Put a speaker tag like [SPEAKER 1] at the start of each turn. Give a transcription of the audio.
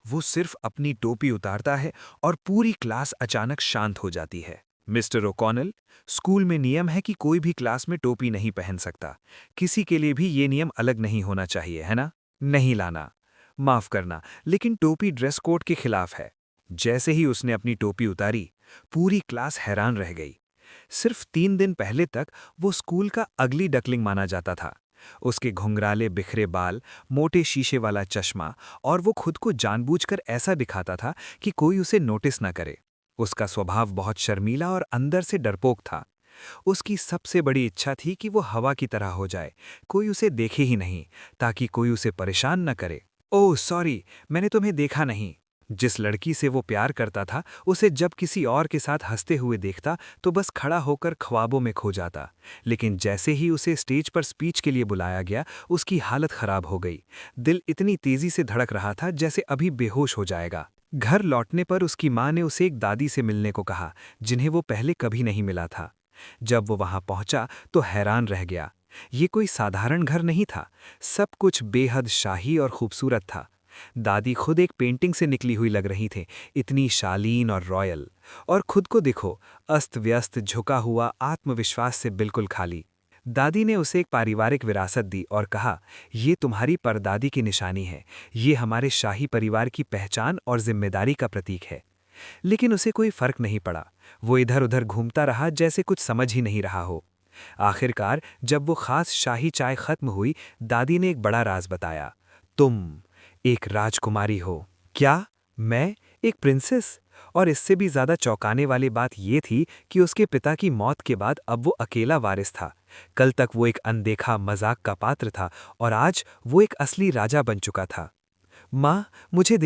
[SPEAKER 1] वो सिर्फ अपनी टोपी उतारता है और पूरी क्लास अचानक शांत हो जाती है। मिस्टर ओ'कॉनल, स्कूल में नियम है कि कोई भी क्लास में टोपी नहीं पहन सकता। किसी के लिए भी ये नियम अलग नहीं होना चाहिए, है ना? नहीं लाना। माफ करना, लेकिन टोपी ड्रेस कोड के खिलाफ है। जैसे ही उसने अपनी टोपी उतारी, पूरी क्लास हैरान रह गई। सिर्फ 3 दिन पहले तक वो स्कूल का अगली डकलिंग माना जाता था। उसके घुंघराले बिखरे बाल, मोटे शीशे वाला चश्मा और वो खुद को जानबूझकर ऐसा दिखाता था कि कोई उसे नोटिस न करे। उसका स्वभाव बहुत शर्मीला और अंदर से डरपोक था। उसकी सबसे बड़ी इच्छा थी कि वो हवा की तरह हो जाए, कोई उसे देखे ही नहीं, ताकि कोई उसे परेशान न करे। ओह सॉरी, मैंने तुम्हें देखा नहीं। जिस लड़की से वो प्यार करता था, उसे जब किसी और के साथ हंसते हुए देखता तो बस खड़ा होकर ख्वाबों में खो जाता। लेकिन जैसे ही उसे स्टेज पर स्पीच के लिए बुलाया गया, उसकी हालत खराब हो गई। दिल इतनी तेजी से धड़क रहा था जैसे अभी बेहोश हो जाएगा। घर लौटने पर उसकी माँ ने उसे एक दादी से मिलने को कहा, जिन्हें वो पहले कभी नहीं मिला था। जब वो वहां पहुंचा तो हैरान रह गया। ये कोई साधारण घर नहीं था, सब कुछ बेहद शाही और खूबसूरत था। दादी खुद एक पेंटिंग से निकली हुई लग रही थी, इतनी शालीन और रॉयल। और खुद को देखो, अस्त व्यस्त, झुका हुआ, आत्मविश्वास से बिल्कुल खाली। दादी ने उसे एक पारिवारिक विरासत दी और कहा, ये तुम्हारी परदादी की निशानी है, ये हमारे शाही परिवार की पहचान और जिम्मेदारी का प्रतीक है। लेकिन उसे कोई फर्क नहीं पड़ा। वो इधर उधर घूमता रहा जैसे कुछ समझ ही नहीं रहा हो। आखिरकार जब वो खास शाही चाय खत्म हुई, दादी ने एक बड़ा राज बताया। तुम एक राजकुमारी हो। क्या? मैं एक प्रिंसेस? और इससे भी ज्यादा चौंकाने वाली बात यह थी कि उसके पिता की मौत के बाद अब वो अकेला वारिस था। कल तक वो एक अनदेखा मजाक का पात्र था और आज वो एक असली राजा बन चुका था। माँ, मुझे